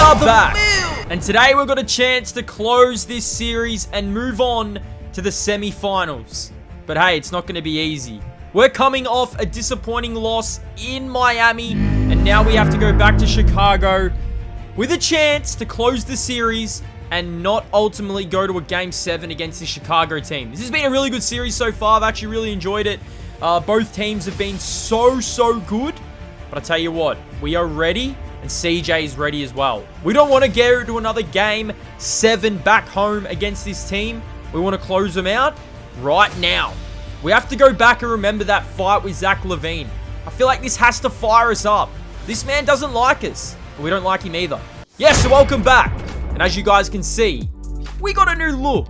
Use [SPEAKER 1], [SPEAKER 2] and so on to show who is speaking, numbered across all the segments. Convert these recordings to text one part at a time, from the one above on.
[SPEAKER 1] are back. And today we've got a chance to close this series and move on to the semi-finals. But hey, it's not going to be easy. We're coming off a disappointing loss in Miami, and now we have to go back to Chicago with a chance to close the series and not ultimately go to a Game 7 against the Chicago team. This has been a really good series so far. I've actually really enjoyed it. Both teams have been so good. But I tell you what, we are ready, and CJ is ready as well. We don't want to go to another Game 7 back home against this team. We want to close them out right now. We have to go back and remember that fight with Zach LaVine. I feel like this has to fire us up. This man doesn't like us, but we don't like him either. Yes, so welcome back. And as you guys can see, we got a new look.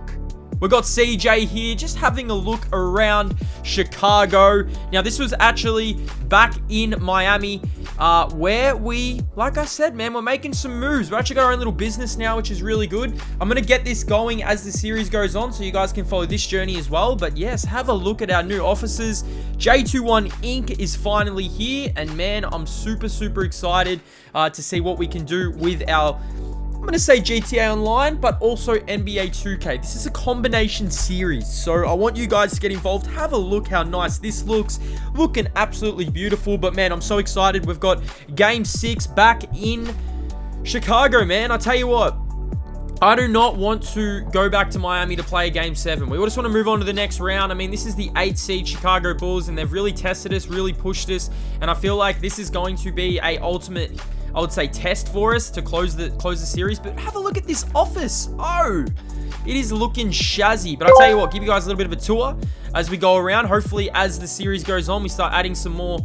[SPEAKER 1] We've got CJ here, just having a look around Chicago. Now, this was actually back in Miami, where we, like I said, man, we're making some moves. We've actually got our own little business now, which is really good. I'm going to get this going as the series goes on, so you guys can follow this journey as well. But yes, have a look at our new offices. J21 Inc. is finally here, and man, I'm super excited to see what we can do with our, I'm going to say GTA Online, but also NBA 2K. This is a combination series, so I want you guys to get involved. Have a look how nice this looks. Looking absolutely beautiful, but man, I'm so excited. We've got Game 6 back in Chicago, man. I tell you what, I do not want to go back to Miami to play a Game 7. We just want to move on to the next round. I mean, this is the 8th seed Chicago Bulls, and they've really tested us, really pushed us, and I feel like this is going to be a ultimate, I would say, test for us to close the series. But have a look at this office. Oh, it is looking shazzy. But I'll tell you what, give you guys a little bit of a tour as we go around. Hopefully, as the series goes on, we start adding some more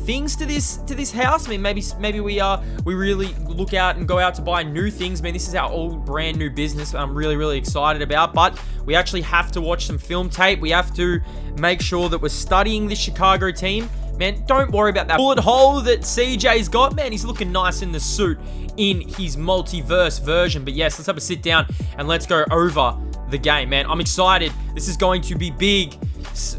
[SPEAKER 1] things to this house. I mean, maybe we really look out and go out to buy new things. I mean, this is our all brand new business I'm really excited about. But we actually have to watch some film tape. We have to make sure that we're studying this Chicago team. Man, don't worry about that bullet hole that CJ's got. Man, he's looking nice in the suit in his multiverse version. But yes, let's have a sit down and let's go over the game, man. I'm excited. This is going to be big.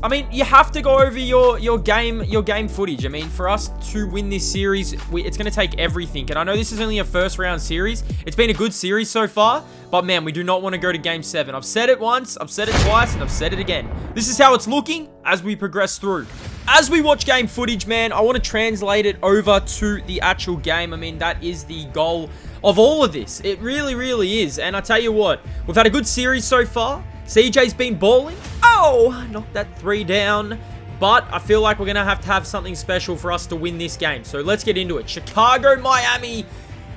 [SPEAKER 1] I mean, you have to go over your game footage. I mean, for us to win this series, it's going to take everything. And I know this is only a first round series. It's been a good series so far. But man, we do not want to go to Game 7. I've said it once, I've said it twice, and I've said it again. This is how it's looking as we progress through. As we watch game footage, man, I want to translate it over to the actual game. I mean, that is the goal of all of this. It really is. And I tell you what, we've had a good series so far. CJ's been balling. Oh, knocked that 3 down. But I feel like we're going to have something special for us to win this game. So let's get into it. Chicago, Miami.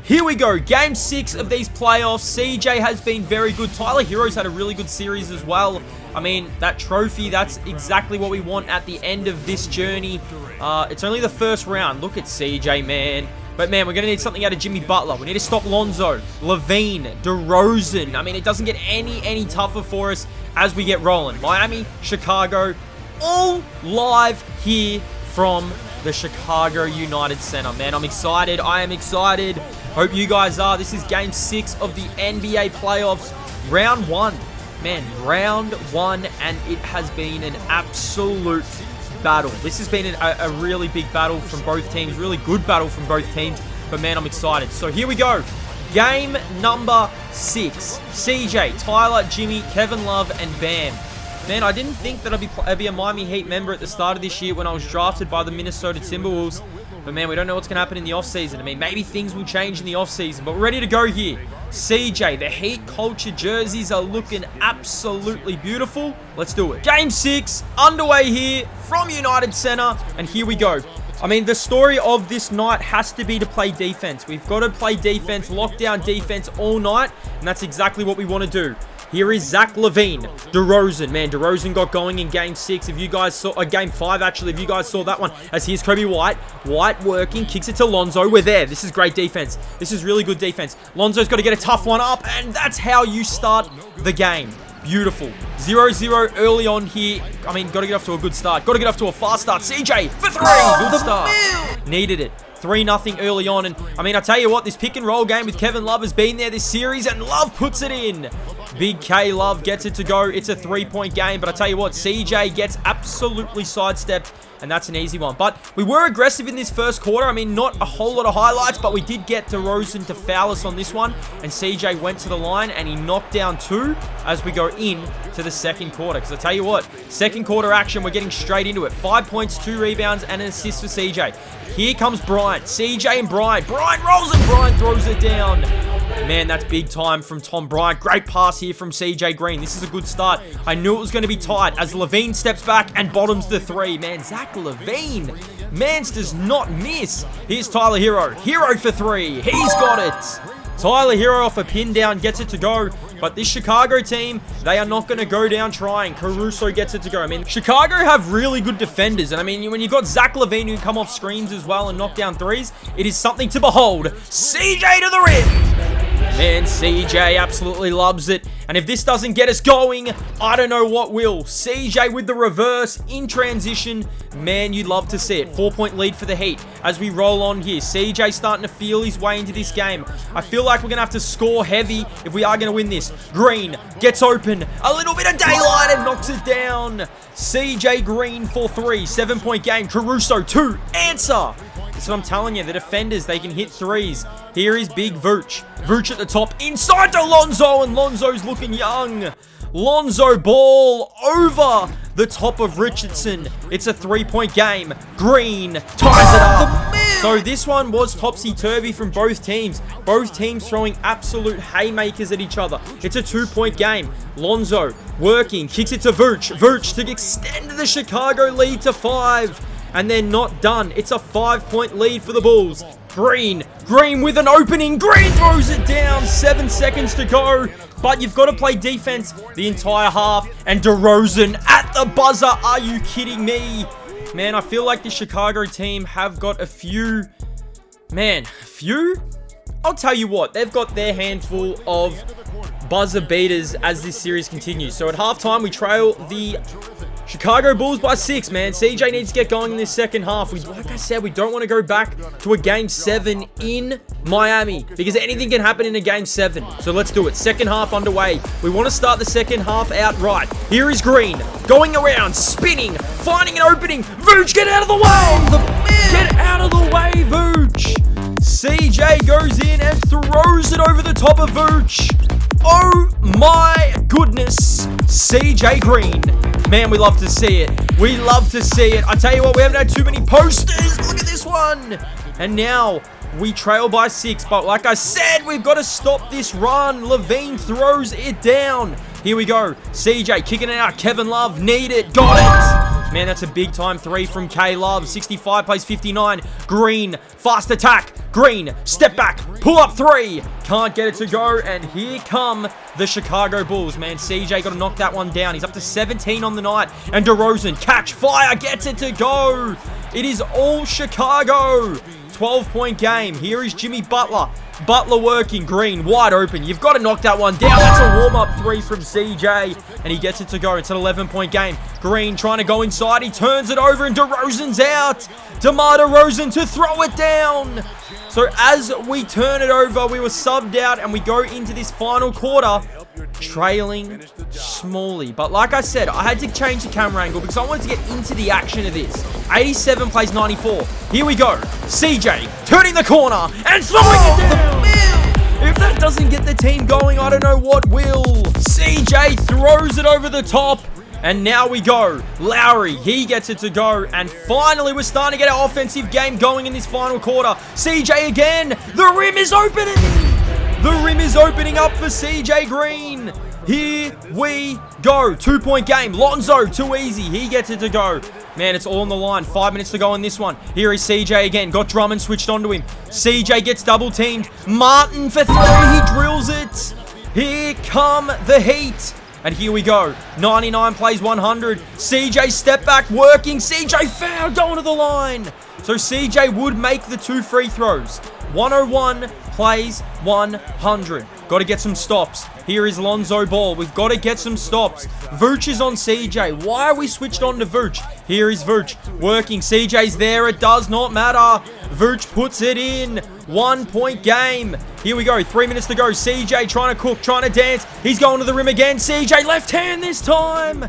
[SPEAKER 1] Here we go. Game 6 of these playoffs. CJ has been very good. Tyler Hero's had a really good series as well. I mean, that trophy, that's exactly what we want at the end of this journey. It's only the first round. Look at CJ, man. But, man, we're going to need something out of Jimmy Butler. We need to stop Lonzo, LaVine, DeRozan. I mean, it doesn't get any tougher for us as we get rolling. Miami, Chicago, all live here from the Chicago United Center. Man, I'm excited. I am excited. Hope you guys are. This is Game 6 of the NBA playoffs. Round 1. Man, round 1, and it has been an absolute battle. This has been a really big battle from both teams. Really good battle from both teams. But, man, I'm excited. So, here we go. Game number 6. CJ, Tyler, Jimmy, Kevin Love, and Bam. Man, I didn't think that I'd be a Miami Heat member at the start of this year when I was drafted by the Minnesota Timberwolves. But, man, we don't know what's going to happen in the offseason. I mean, maybe things will change in the offseason. But we're ready to go here. CJ, the Heat culture jerseys are looking absolutely beautiful. Let's do it. Game 6 underway here from United Center. And here we go. I mean, the story of this night has to be to play defense. We've got to play defense, lockdown defense all night. And that's exactly what we want to do. Here is Zach LaVine, DeRozan. Man, DeRozan got going in Game 6. If you guys saw, Game 5 actually, if you guys saw that one, as here's Kobe White. White working, kicks it to Lonzo. We're there. This is great defense. This is really good defense. Lonzo's got to get a tough one up, and that's how you start the game. Beautiful. 0-0 early on here. I mean, got to get off to a good start. Got to get off to a fast start. CJ for 3. Good start. Needed it. 3-0 early on. And I mean, I tell you what, this pick and roll game with Kevin Love has been there this series, and Love puts it in. Big K Love gets it to go. It's a 3-point game, but I tell you what, CJ gets absolutely sidestepped, and that's an easy one. But we were aggressive in this first quarter. I mean, not a whole lot of highlights, but we did get DeRozan to foul us on this one, and CJ went to the line, and he knocked down 2 as we go in to the second quarter. Because I tell you what, second quarter action, we're getting straight into it. 5 points, 2 rebounds, and an assist for CJ. Here comes Bryant. CJ and Bryant. Bryant rolls and Bryant throws it down. Man, that's big time from Tom Bryant. Great pass here from CJ Green. This is a good start. I knew it was going to be tight as Levine steps back and bottoms the 3. Man, Zach Levine. Mans does not miss. Here's Tyler Hero. Hero for 3. He's got it. Tyler Hero off a pin down gets it to go. But this Chicago team, they are not going to go down trying. Caruso gets it to go. I mean, Chicago have really good defenders. And I mean, when you've got Zach Levine who can come off screens as well and knock down 3s, it is something to behold. CJ to the rim. Man, CJ absolutely loves it. And if this doesn't get us going, I don't know what will. CJ with the reverse in transition. Man, you'd love to see it. 4-point lead for the Heat as we roll on here. CJ starting to feel his way into this game. I feel like we're going to have to score heavy if we are going to win this. Green gets open. A little bit of daylight and knocks it down. CJ Green for 3. 7-point game. Caruso 2. Answer. That's what I'm telling you. The defenders, they can hit 3s. Here is Big Vooch. Vooch at the top. Inside to Lonzo. And Lonzo's looking young. Lonzo ball over the top of Richardson. It's a 3-point game. Green ties it up. So this one was topsy-turvy from both teams. Both teams throwing absolute haymakers at each other. It's a 2-point game. Lonzo working. Kicks it to Vooch. Vooch to extend the Chicago lead to 5. And they're not done. It's a 5-point lead for the Bulls. Green with an opening. Green throws it down. 7 seconds to go. But you've got to play defense the entire half. And DeRozan at the buzzer. Are you kidding me? Man, I feel like the Chicago team have got a few... I'll tell you what. They've got their handful of buzzer beaters as this series continues. So at halftime, we trail the Chicago Bulls by 6, man. CJ needs to get going in this second half. Like I said, we don't want to go back to a Game 7 in Miami because anything can happen in a Game 7. So let's do it. Second half underway. We want to start the second half out right. Here is Green going around, spinning, finding an opening. Vooch, get out of the way! Get out of the way, Vooch! CJ goes in and throws it over the top of Vooch. Oh my goodness. CJ Green. Man, we love to see it. We love to see it. I tell you what, we haven't had too many posters. Look at this one. And now we trail by 6. But like I said, we've got to stop this run. Levine throws it down. Here we go. CJ kicking it out. Kevin Love, need it. Got it. Man, that's a big time 3 from K Love. 65 plays 59. Green, fast attack. Green, step back, pull up 3. Can't get it to go. And here come the Chicago Bulls. Man, CJ got to knock that one down. He's up to 17 on the night. And DeRozan, catch fire, gets it to go. It is all Chicago. 12-point game. Here is Jimmy Butler. Butler working. Green, wide open. You've got to knock that one down. That's a warm-up 3 from CJ. And he gets it to go. It's an 11-point game. Green trying to go inside. He turns it over and DeRozan's out. DeMar DeRozan to throw it down. So as we turn it over, we were subbed out and we go into this final quarter trailing smallly. But like I said, I had to change the camera angle because I wanted to get into the action of this. 87 plays 94. Here we go. CJ turning the corner and throwing it down. If that doesn't get the team going, I don't know what will. CJ throws it over the top. And now we go. Lowry, he gets it to go. And finally, we're starting to get our offensive game going in this final quarter. CJ again. The rim is opening. The rim is opening up for CJ Green. Here we go. 2-point game. Lonzo, too easy. He gets it to go. Man, it's all on the line. 5 minutes to go in this one. Here is CJ again. Got Drummond switched onto him. CJ gets double teamed. Martin for 3. He drills it. Here come the Heat. And here we go. 99 plays 100. CJ step back working. CJ foul going to the line. So CJ would make the 2 free throws. 101 plays 100. Got to get some stops. Here is Lonzo Ball. We've got to get some stops. Vooch is on CJ. Why are we switched on to Vooch? Here is Vooch working. CJ's there. It does not matter. Vooch puts it in. 1-point game. Here we go. 3 minutes to go. CJ trying to cook, trying to dance. He's going to the rim again. CJ left hand this time.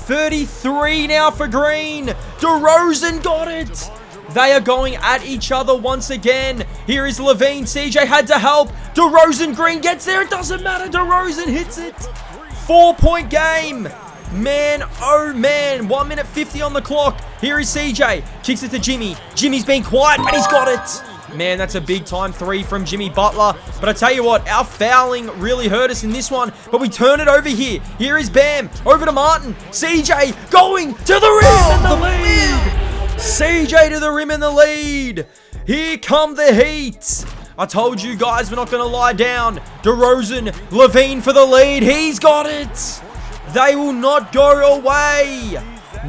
[SPEAKER 1] 33 now for Green. DeRozan got it. They are going at each other once again. Here is Levine. CJ had to help. DeRozan, Green gets there. It doesn't matter. DeRozan hits it. 4-point game. Man, oh man. 1 minute 50 on the clock. Here is CJ. Kicks it to Jimmy. Jimmy's being quiet, but he's got it. Man, that's a big time 3 from Jimmy Butler. But I tell you what, our fouling really hurt us in this one. But we turn it over here. Here is Bam. Over to Martin. CJ going to the rim in the lead. CJ to the rim in the lead. Here come the Heat. I told you guys we're not going to lie down. DeRozan, Levine for the lead. He's got it. They will not go away.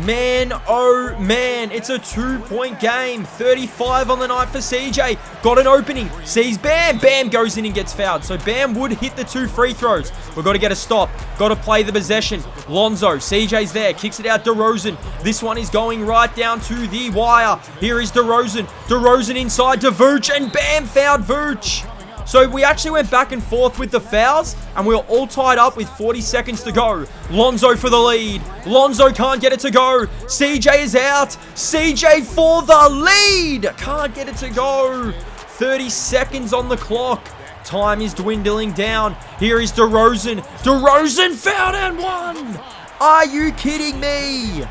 [SPEAKER 1] Man, oh man, it's a 2-point game. 35 on the night for CJ. Got an opening. Sees Bam. Bam goes in and gets fouled. So Bam would hit the 2 free throws. We've got to get a stop. Got to play the possession. Lonzo. CJ's there. Kicks it out DeRozan. This one is going right down to the wire. Here is DeRozan. DeRozan inside to Vooch. And Bam fouled Vooch. So we actually went back and forth with the fouls, and we were all tied up with 40 seconds to go. Lonzo for the lead. Lonzo can't get it to go. CJ is out. CJ for the lead. Can't get it to go. 30 seconds on the clock. Time is dwindling down. Here is DeRozan. DeRozan fouled and won. Are you kidding me?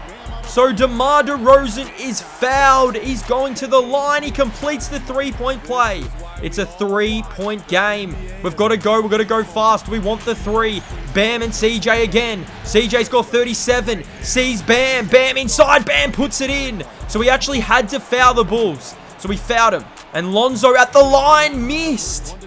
[SPEAKER 1] So DeMar DeRozan is fouled. He's going to the line. He completes the 3-point play. It's a 3-point game. We've got to go. We've got to go fast. We want the 3. Bam and CJ again. CJ's got 37. Sees Bam. Bam inside. Bam puts it in. So we actually had to foul the Bulls. So we fouled him. And Lonzo at the line missed.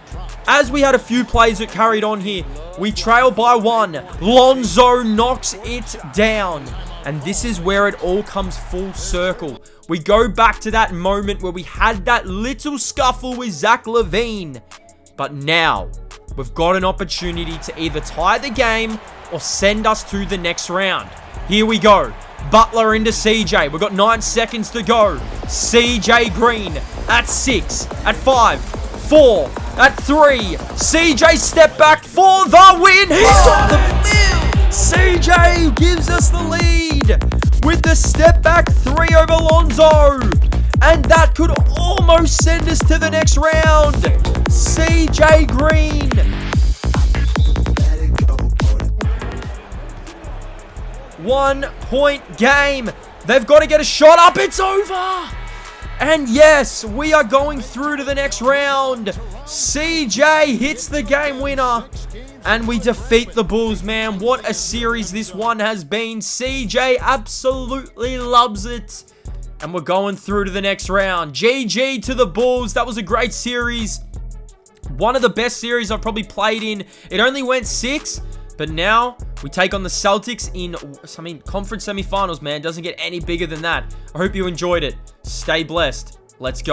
[SPEAKER 1] As we had a few plays that carried on here, we trailed by 1. Lonzo knocks it down. And this is where it all comes full circle. We go back to that moment where we had that little scuffle with Zach LaVine. But now, we've got an opportunity to either tie the game or send us to the next round. Here we go. Butler into CJ. We've got 9 seconds to go. CJ Green at 6, at 5, 4, at 3. CJ step back for the win. He's got the CJ gives us the lead with the step back 3 over Lonzo. And that could almost send us to the next round. CJ Green. One-point game. They've got to get a shot up. It's over. And yes, we are going through to the next round. CJ hits the game winner. And we defeat the Bulls, man. What a series this one has been. CJ absolutely loves it. And we're going through to the next round. GG to the Bulls. That was a great series. One of the best series I've probably played in. It only went 6. But now, we take on the Celtics in, conference semifinals, man. Doesn't get any bigger than that. I hope you enjoyed it. Stay blessed. Let's go.